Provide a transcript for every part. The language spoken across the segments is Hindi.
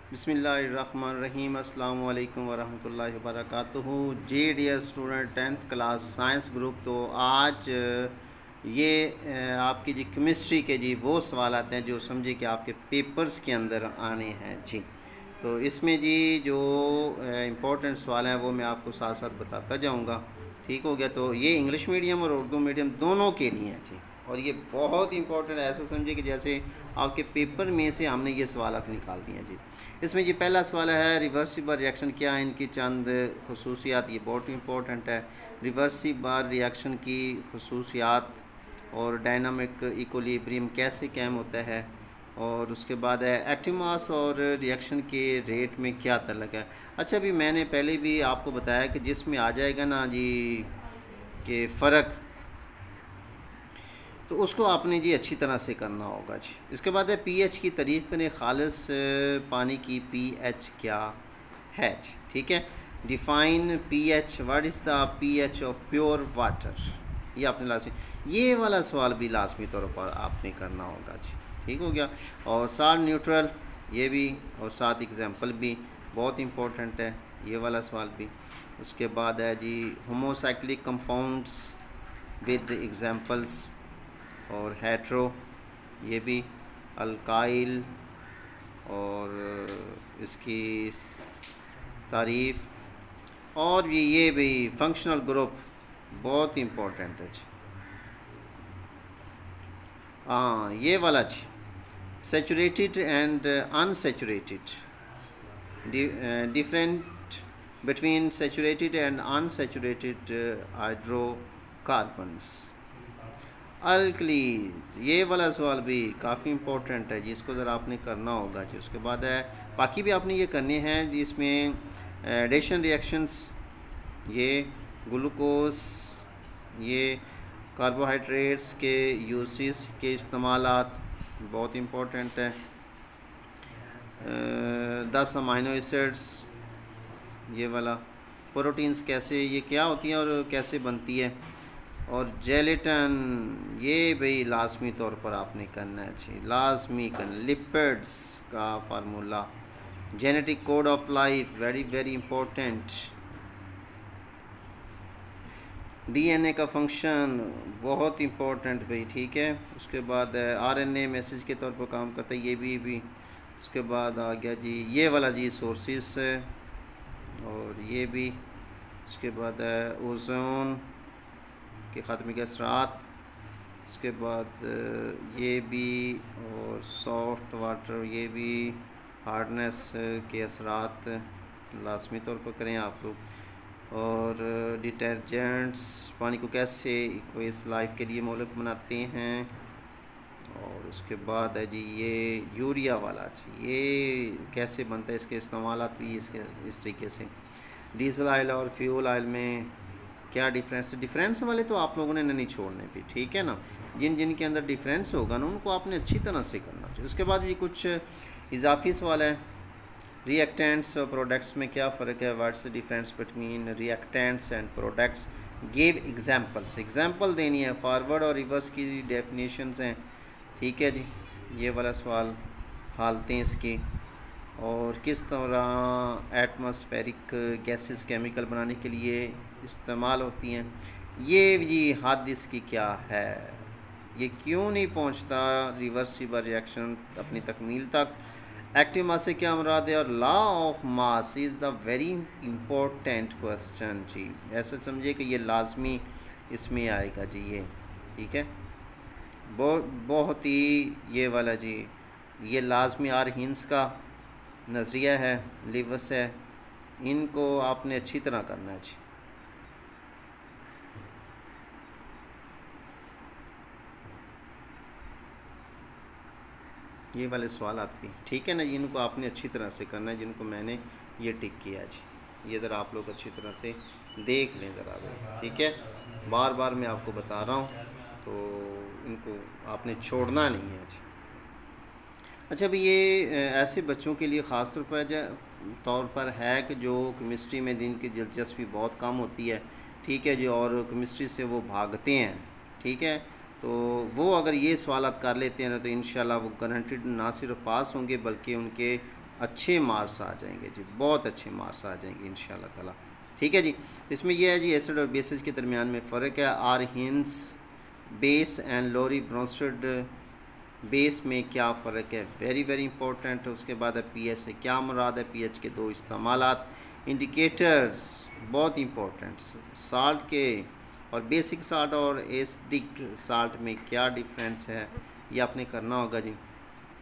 बिस्मिल्लाहिर्रहमानिर्रहीम अस्सलाम वालेकुम वरहमतुल्लाहि वबरकातुहू। जी dear student, 10th class science group. तो आज ये आपकी जी केमिस्ट्री के जी वो सवाल आते हैं जो समझिए कि आपके पेपर्स के अंदर आने हैं जी। तो इसमें जी जो इम्पोर्टेंट सवाल हैं वो मैं आपको साथ साथ बताता जाऊंगा। ठीक हो गया। तो ये इंग्लिश मीडियम और उर्दू मीडियम दोनों के लिए हैं जी। और ये बहुत इंपॉर्टेंट है, ऐसा समझिए कि जैसे आपके पेपर में से हमने ये सवालात निकाल दिए हैं जी। इसमें जी पहला सवाल है रिवर्सिबल रिएक्शन क्या है, इनकी चंद खसूसियात, ये बहुत इंपॉर्टेंट है। रिवर्सिबल रिएक्शन की खसूसियात और डायनामिक इक्विलिब्रियम कैसे कायम होता है, और उसके बाद है एक्टिव मास और रिएक्शन के रेट में क्या तल्लक है। अच्छा, अभी मैंने पहले भी आपको बताया कि जिसमें आ जाएगा ना जी कि फ़र्क, तो उसको आपने जी अच्छी तरह से करना होगा जी। इसके बाद है पीएच की तारीफ़ करें, खालिस पानी की पीएच क्या है जी। ठीक है, define pH, what is the pH of pure water, ये आपने लाजमी, ये वाला सवाल भी लाजमी तौर पर आपने करना होगा जी। ठीक हो गया। और साल्ट न्यूट्रल ये भी, और साथ एग्जांपल भी बहुत इम्पोर्टेंट है, ये वाला सवाल भी। उसके बाद है जी होमोसाइक्लिक कंपाउंड्स विद एग्जांपल्स, और हेट्रो ये भी, अल्काइल और इसकी तारीफ़, और ये भी फंक्शनल ग्रुप बहुत इम्पोर्टेंट है जी। हाँ, ये वाला जी, saturated and unsaturated, different between saturated and unsaturated hydrocarbons, alkalis, ये वाला सवाल भी काफ़ी इंपॉर्टेंट है जी, इसको ज़रा आपने करना होगा जी। उसके बाद है बाकी भी आपने ये करने हैं जिसमें एडिशन रिएक्शंस, ये ग्लूकोस, ये कार्बोहाइड्रेट्स के यूसेस के इस्तेमालात बहुत इम्पोर्टेंट है। 10 अमाइनो एसिड्स, ये वाला, प्रोटीन्स कैसे, ये क्या होती हैं और कैसे बनती है, और जेलेटन ये भाई लाजमी तौर पर आपने करना है जी, लाजमी करना। लिपिड्स का formula, genetic code of life very very important, DNA का फंक्शन बहुत इंपॉर्टेंट भाई। ठीक है। उसके बाद आरएनए मैसेज के तौर पर काम करता है, ये भी। उसके बाद आ गया जी ये वाला जी सोर्सेस, और ये भी। उसके बाद ओजोन के ख़त्मे के असरात, उसके बाद ये भी, और सॉफ्ट वाटर ये भी, हार्डनेस के असरात लाजमी तौर पर करें आप लोग। और डिटर्जेंट्स पानी को कैसे इक्वेस लाइफ के लिए मोलक बनाते हैं। और उसके बाद है जी ये यूरिया वाला जी, ये कैसे बनता है, इसके इस्तेमाल भी इसके इस तरीके से। डीजल ऑयल और फ्यूल ऑयल में क्या डिफरेंस है, डिफरेंस वाले तो आप लोगों ने नहीं छोड़ने भी, ठीक है ना। जिन जिन के अंदर डिफरेंस होगा ना उनको आपने अच्छी तरह से करना चाहिए। उसके बाद भी कुछ इजाफी सवाल है, रिएक्टेंट्स और प्रोडक्ट्स में क्या फ़र्क है, what's the difference between reactants and products, give examples, example देनी है। फॉरवर्ड और रिवर्स की डेफिनेशंस हैं, ठीक है जी। ये वाला सवाल हालतें इसकी, और किस तरह एटमॉस्फेरिक गैसेस केमिकल बनाने के लिए इस्तेमाल होती हैं। ये जी हद इसकी क्या है, ये क्यों नहीं पहुंचता रिवर्सिबल रिएक्शन अपनी तकमील तक, एक्टिव मास से क्या मुराद है, और law of mass is the very important question जी। ऐसा समझिए कि ये लाजमी इसमें आएगा जी ये, ठीक है। बहुत ही ये वाला जी, ये लाजमी आर हिंस का नज़रिया है, लिवस है, इनको आपने अच्छी तरह करना है जी। ये वाले सवाल भी, ठीक है ना, इनको आपने अच्छी तरह से करना है, जिनको मैंने ये टिक किया जी। ये ज़रा आप लोग अच्छी तरह से देख लें ज़रा, ठीक है। बार बार मैं आपको बता रहा हूँ, तो इनको आपने छोड़ना नहीं है जी। अच्छा, अभी ये ऐसे बच्चों के लिए ख़ास तौर पर है कि जो केमिस्ट्री में जिनकी दिलचस्पी बहुत कम होती है, ठीक है जी, और केमिस्ट्री से वो भागते हैं, ठीक है। तो वो अगर ये सवालात कर लेते हैं ना, तो इंशाल्लाह वो गारंटीड ना सिर्फ पास होंगे बल्कि उनके अच्छे मार्क्स आ जाएंगे जी, बहुत अच्छे मार्क्स आ जाएंगे इंशाल्लाह ताला। ठीक है जी। इसमें यह है जी एसिड और बेसिस के दरमियान में फ़र्क है। Arrhenius base and Lowry Bronsted base में क्या फ़र्क है, वेरी वेरी इंपॉर्टेंट। उसके बाद है पीएच से क्या मुराद है, पीएच के दो इस्तेमालात। इंडिकेटर्स बहुत इंपॉर्टेंट, साल्ट के और बेसिक साल्ट और एसिडिक साल्ट में क्या डिफरेंस है, ये आपने करना होगा जी।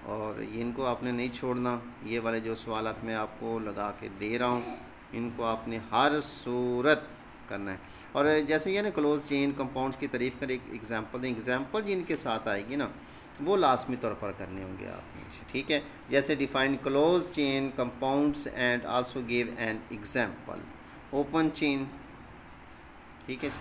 और इनको आपने नहीं छोड़ना, ये वाले जो सवालात मैं आपको लगा के दे रहा हूँ इनको आपने हर सूरत करना है। और जैसे ये ना क्लोज चेन कंपाउंड्स की तारीफ़ कर एक एग्जांपल दें, एग्जांपल जिनके साथ आएगी ना वो लाजमी तौर पर करने होंगे आपने। ठीक है, जैसे define close chain compounds and also give an example. Open chain, ठीक है।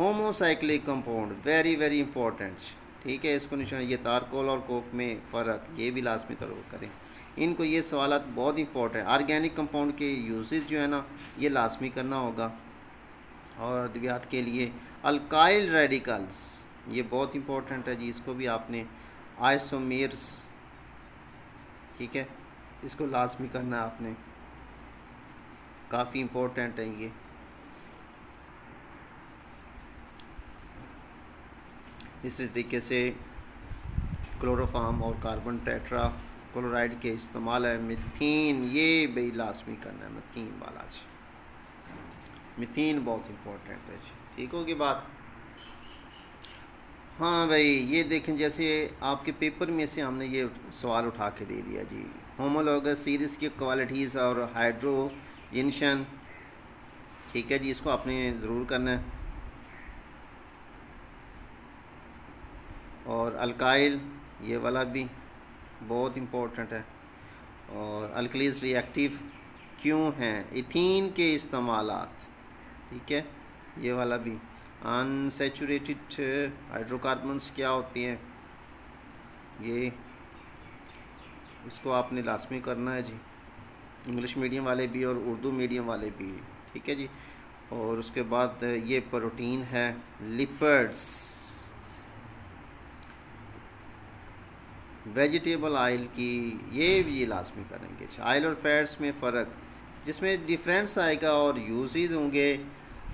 Homocyclic compound very very important, ठीक है, इसको निशान ये तारकोल और कोक में फ़र्क, ये भी लाजमी तौर पर करें इनको, ये सवालात बहुत इंपॉर्टेंट है। ऑर्गेनिक कंपाउंड के यूजेस जो है ना ये लाजमी करना होगा। और अद्वियात के लिए अल्काइल रेडिकल्स ये बहुत इंपॉर्टेंट है जी, इसको भी आपने आइसोमेर्स, ठीक है, इसको लाजमी करना है आपने, काफ़ी इंपॉर्टेंट है ये। इसी तरीके से क्लोरोफार्म और कार्बन टेट्रा क्लोराइड के इस्तेमाल है। मिथीन ये भी लाजमी करना है, मिथीन वाला जी, मिथीन बहुत इंपॉर्टेंट है जी। ठीक होगी बात। हाँ भाई ये देखें, जैसे आपके पेपर में से हमने ये सवाल उठा के दे दिया जी, होमोलॉगस सीरीज़ की क्वालिटीज़ और हाइड्रोजनेशन, ठीक है जी, इसको आपने ज़रूर करना है। और अल्काइल ये वाला भी बहुत इम्पोर्टेंट है। और अल्कलीज रिएक्टिव क्यों हैं, इथीन के इस्तेमालात, ठीक है, ये वाला भी। अनसैचुरेटेड हाइड्रोकार्बन्स क्या होती हैं, ये इसको आपने लाजमी करना है जी, इंग्लिश मीडियम वाले भी और उर्दू मीडियम वाले भी, ठीक है जी। और उसके बाद ये प्रोटीन है, लिपिड्स, वेजिटेबल ऑयल की ये भी लाजमी करेंगे। ऑयल और फैट्स में फ़र्क, जिसमें डिफरेंस आएगा और यूजेस होंगे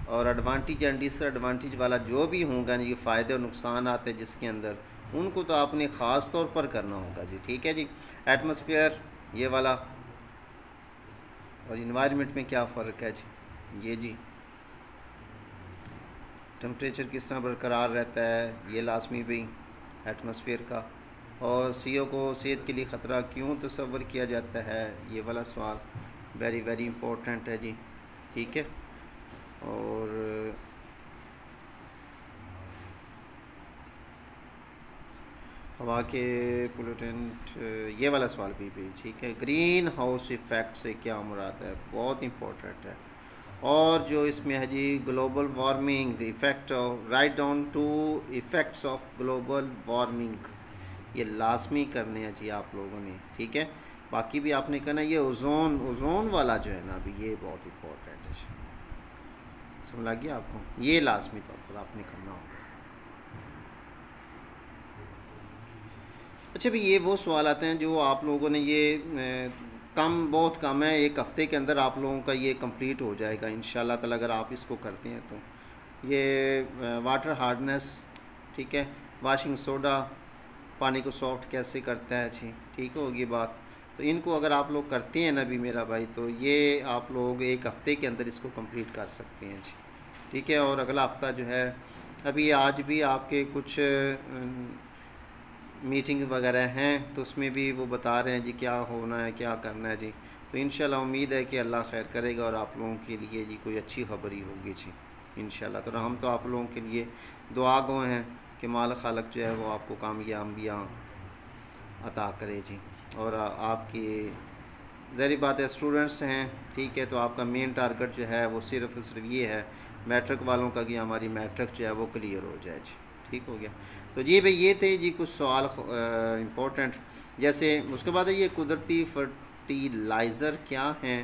और एडवांटेज एंड डिसएडवांटेज वाला जो भी होगा ये फ़ायदे और नुकसान आते हैं जिसके अंदर, उनको तो आपने ख़ास तौर पर करना होगा जी। ठीक है जी। एटमॉस्फेयर ये वाला, और इन्वायरमेंट में क्या फ़र्क है जी, ये जी। टेम्परेचर किस तरह बरकरार रहता है, ये लाजमी भी एटमॉस्फेयर का। और CO को सेहत के लिए ख़तरा क्यों तस्वर किया जाता है, ये वाला सवाल वेरी वेरी इंपॉर्टेंट है जी। ठीक है। और हवा के पोल्यूटेंट ये वाला सवाल भी ठीक है। ग्रीन हाउस इफ़ेक्ट से क्या मुराद है, बहुत इंपॉर्टेंट है। और जो इसमें है जी global warming effect, write down two effects of global warming, ये लाजमी करने हैं जी आप लोगों ने। ठीक है, बाकी भी आपने करना। ये ओजोन वाला जो है ना अभी ये बहुत इंपॉर्टेंट है, समझ लग गया आपको, ये लाजमी तौर पर आपने करना होगा। अच्छा भाई ये वो सवाल आते हैं जो आप लोगों ने ये बहुत कम है, एक हफ़्ते के अंदर आप लोगों का ये कंप्लीट हो जाएगा इंशाल्लाह ताला अगर आप इसको करते हैं तो। ये वाटर हार्डनेस, ठीक है, वाशिंग सोडा पानी को सॉफ्ट कैसे करता है जी, ठीक होगी बात। तो इनको अगर आप लोग करते हैं ना भी मेरा भाई, तो ये आप लोग एक हफ़्ते के अंदर इसको कंप्लीट कर सकते हैं जी। ठीक है। और अगला हफ़्ता जो है, अभी आज भी आपके कुछ मीटिंग वगैरह हैं तो उसमें भी वो बता रहे हैं जी क्या होना है क्या करना है जी। तो इंशाल्लाह उम्मीद है कि अल्लाह खैर करेगा और आप लोगों के लिए जी कोई अच्छी खबर ही होगी जी इंशाल्लाह। तो हम तो आप लोगों के लिए दुआ गो हैं कि माल खालक जो है वो आपको कामयाबियाँ अता करे जी। और आपकी ज़ाहिर बात है स्टूडेंट्स हैं, ठीक है, तो आपका मेन टारगेट जो है वो सिर्फ ये है मैट्रिक वालों का कि हमारी मैट्रिक जो है वो क्लियर हो जाए जी। ठीक हो गया। तो जी भाई ये थे जी कुछ सवाल इम्पोर्टेंट। जैसे उसके बाद ये कुदरती फर्टिलाइज़र क्या हैं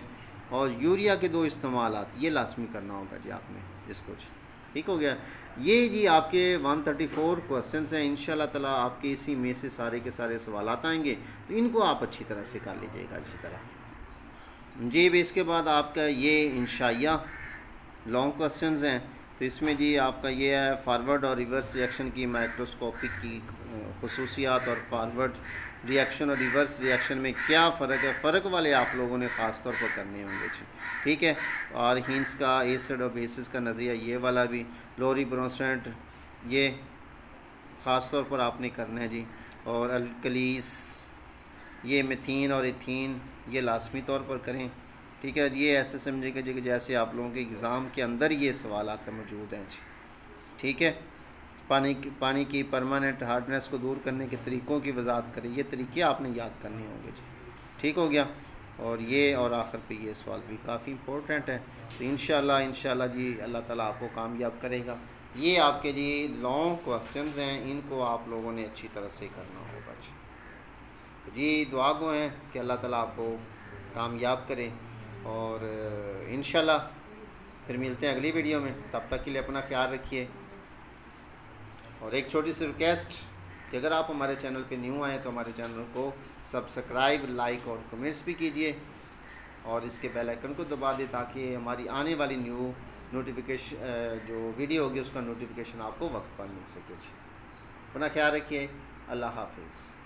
और यूरिया के दो इस्तेमालात, ये लाजमी करना होगा जी आपने इसको जी। ठीक हो गया। ये जी आपके 134 क्वेश्चंस हैं। इंशाल्लाह ताला आपके इसी में से सारे के सारे सवाल आएंगे, तो इनको आप अच्छी तरह से कर लीजिएगा अच्छी तरह जी। भी इसके बाद आपका ये इंशाइया लॉन्ग क्वेश्चंस हैं, तो इसमें जी आपका ये है फारवर्ड और रिवर्स रिएक्शन की माइक्रोस्कोपिक की खसूसियात और फारवर्ड रिएक्शन और रिवर्स रिएक्शन में क्या फ़र्क है, फ़र्क वाले आप लोगों ने ख़ास तौर पर करने होंगे जी, ठीक है। और हिंस का एसिड और बेसिस का नज़रिया ये वाला भी, लोरी ब्रोंसेंट ये ख़ास तौर पर आपने करना है जी। और अल्कलीस ये मिथीन और इथीन ये लाजमी तौर पर करें, ठीक है। ये ऐसे समझिएगा जी कि जैसे आप लोगों के एग्ज़ाम के अंदर ये सवाल आकर मौजूद हैं जी, ठीक है। पानी की परमानेंट हार्डनेस को दूर करने के तरीक़ों की वजाहत करें, ये तरीके आपने याद करने होंगे जी, ठीक हो गया। और ये और आखिर पे ये सवाल भी काफ़ी इम्पोर्टेंट है। तो इंशाल्लाह जी अल्लाह ताला आपको कामयाब करेगा। ये आपके जी लॉन्ग क्वेश्चंस हैं, इनको आप लोगों ने अच्छी तरह से करना होगा जी। तो जी दुआ गो हैं कि अल्लाह ताला आपको कामयाब करे। और इंशाल्लाह फिर मिलते हैं अगली वीडियो में, तब तक के लिए अपना ख्याल रखिए। और एक छोटी सी रिक्वेस्ट कि अगर आप हमारे चैनल पे न्यू आए तो हमारे चैनल को सब्सक्राइब, लाइक और कमेंट्स भी कीजिए, और इसके बेल आइकन को दबा दें ताकि हमारी आने वाली न्यू नोटिफिकेशन जो वीडियो होगी उसका नोटिफिकेशन आपको वक्त पर मिल सके जी। अपना ख्याल रखिए। अल्लाह हाफिज़।